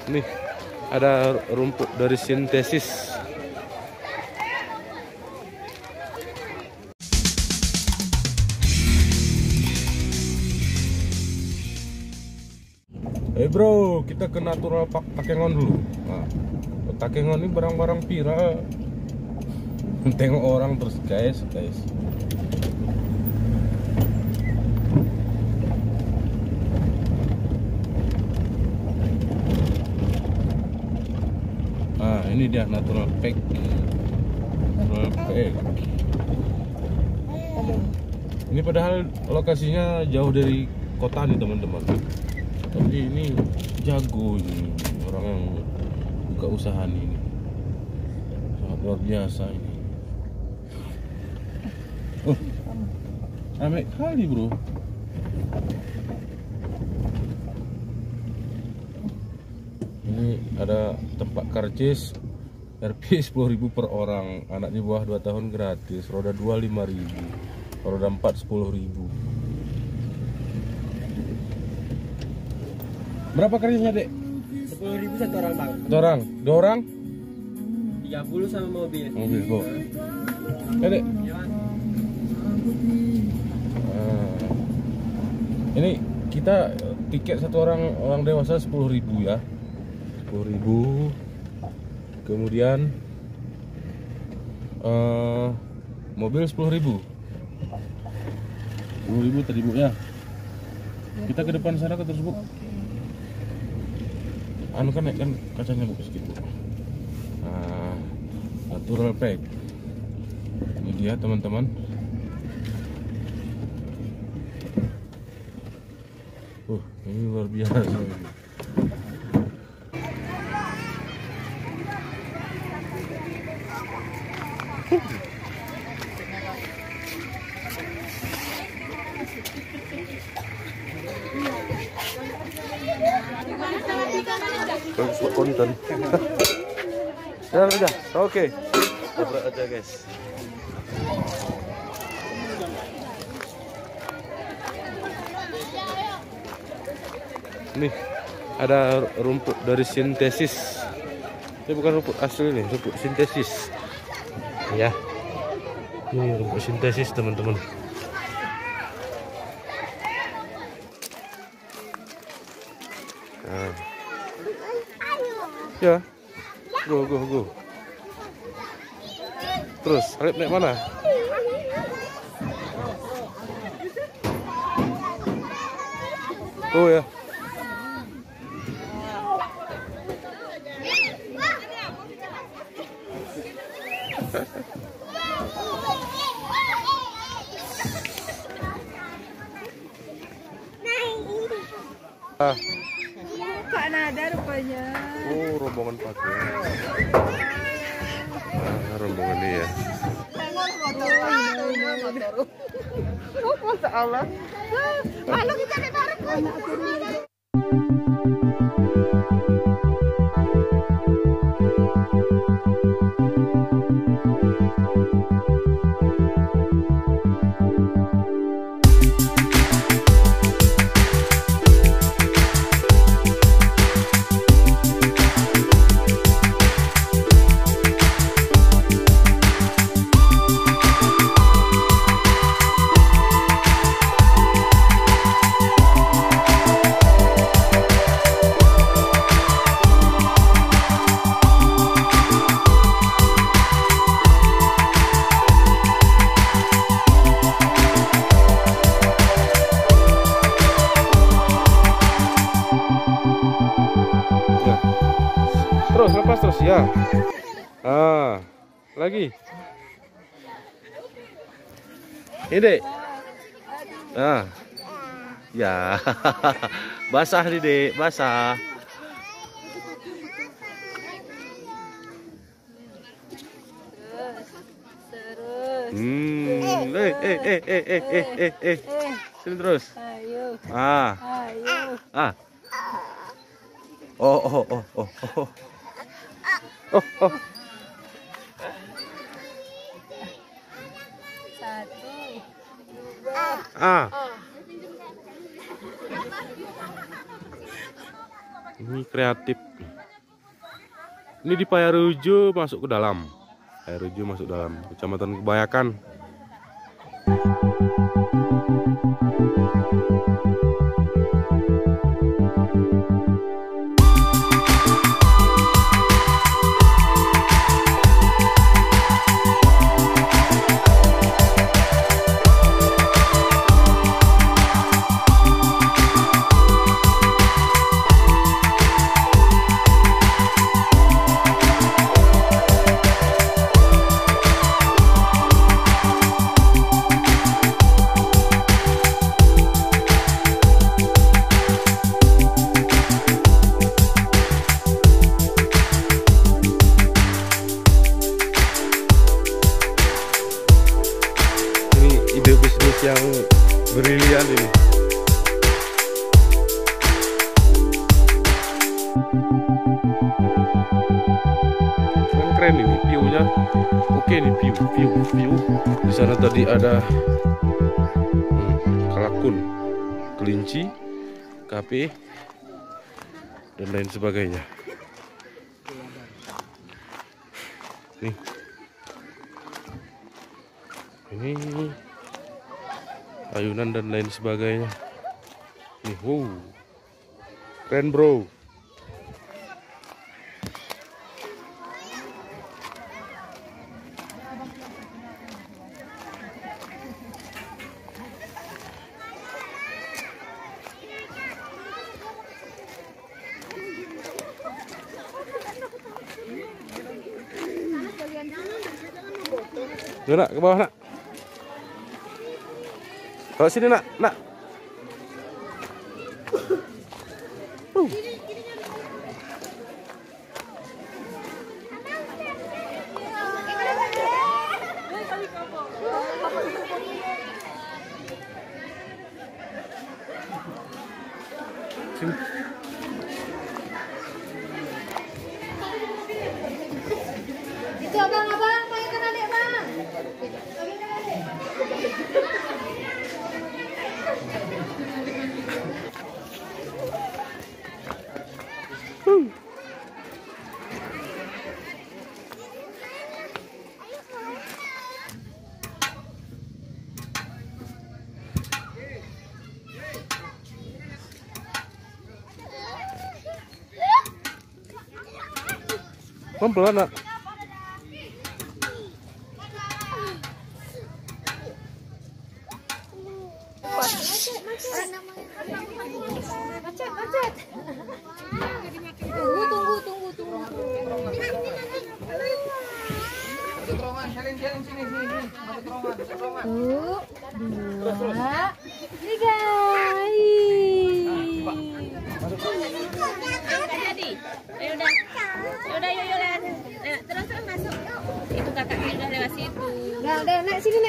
Nih, ada rumput dari sintesis. Bro, kita ke Natural Park Takengon dulu. Nah, Takengon ini barang-barang pira. Tengok orang terus guys. Ah, ini dia Natural Park. Ini padahal lokasinya jauh dari kota nih teman-teman. Tapi ini jago ini orang yang buka usaha ini. Sangat luar biasa ini. Oh, rame kali bro. Ini ada tempat karcis RP 10.000 per orang, anak di bawah 2 tahun gratis, roda 2 5.000, roda 4 10.000. Berapa karcisnya dek? 10.000 satu orang bang. Satu orang? Dua orang? 30 sama mobil. Mobil kok. Dek. Ini kita tiket satu orang dewasa 10.000 ya. 10.000. Kemudian mobil 10.000. 10.000 tadi bu ya. Kita ke depan sana ke terus bu. Anu kan naik kan kacanya bu sedikit bu. Nah, Natural Park. Ini dia teman-teman. Ini luar biasa. Bagus buat konten. Udah, oke. Tabrak aja guys. Nih, ada rumput dari sintesis. Ini bukan rumput asli nih, rumput sintesis. Ya, ini rumput sintesis teman-teman. Nah. Ya, go. Terus, Arif naik mana? Oh ya. Kak Nada rupanya. Oh, rombongan pakai. Nah, rombongan ini ya. Oh, Masya Allah. Malu kita naik bareng. Lepas terus ya. Lagi. Ini. Ya. Basah nih, Dek, basah. Sini terus. Ayo. Ayo. Oh. Satu, dua. Ini kreatif. Ini di Payarejo masuk ke dalam. Payarejo masuk dalam, Kecamatan Kebayakan. Yang brilian ini. Keren ini view-nya. Oke nih view. Di sana tadi ada kalakun, kelinci, kape dan lain sebagainya. Nih. Ini ayunan dan lain sebagainya. Nih, wow, keren bro. Yuk nak, ke bawah nak. Kalau sini nak. Sini. Itu abang, pakai adik bang. Pelan nak. Macet. Tunggu. Terowongan, sharing sini. Masuk terowongan. 1, 2, 3. Jadi, udah yuk lewat. Terus masuk. Itu kakaknya udah lewat situ. Udah, naik sini.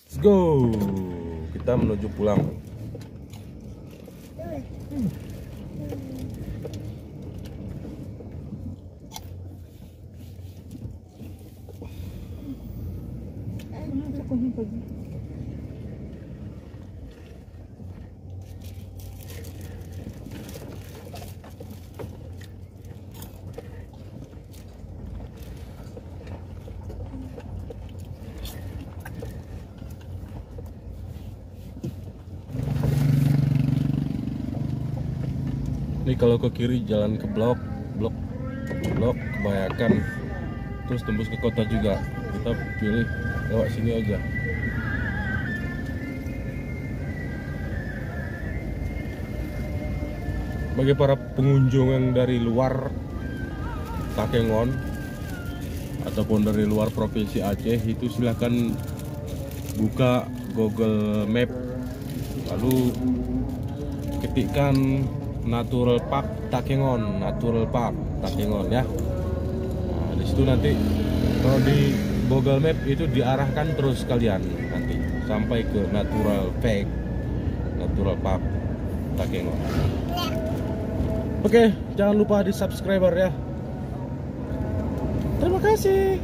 Let's go. Kita menuju pulang. Ini kalau ke kiri jalan ke blok Kebayakan, terus tembus ke kota juga. Kita pilih lewat sini aja. Bagi para pengunjung yang dari luar Takengon, ataupun dari luar provinsi Aceh, itu silahkan buka Google Map, lalu ketikkan Natural Park Takengon ya. Nah, di situ nanti kalau di Google Map itu diarahkan terus kalian nanti sampai ke Natural Park Takengon. Oke, jangan lupa di subscriber ya. Terima kasih.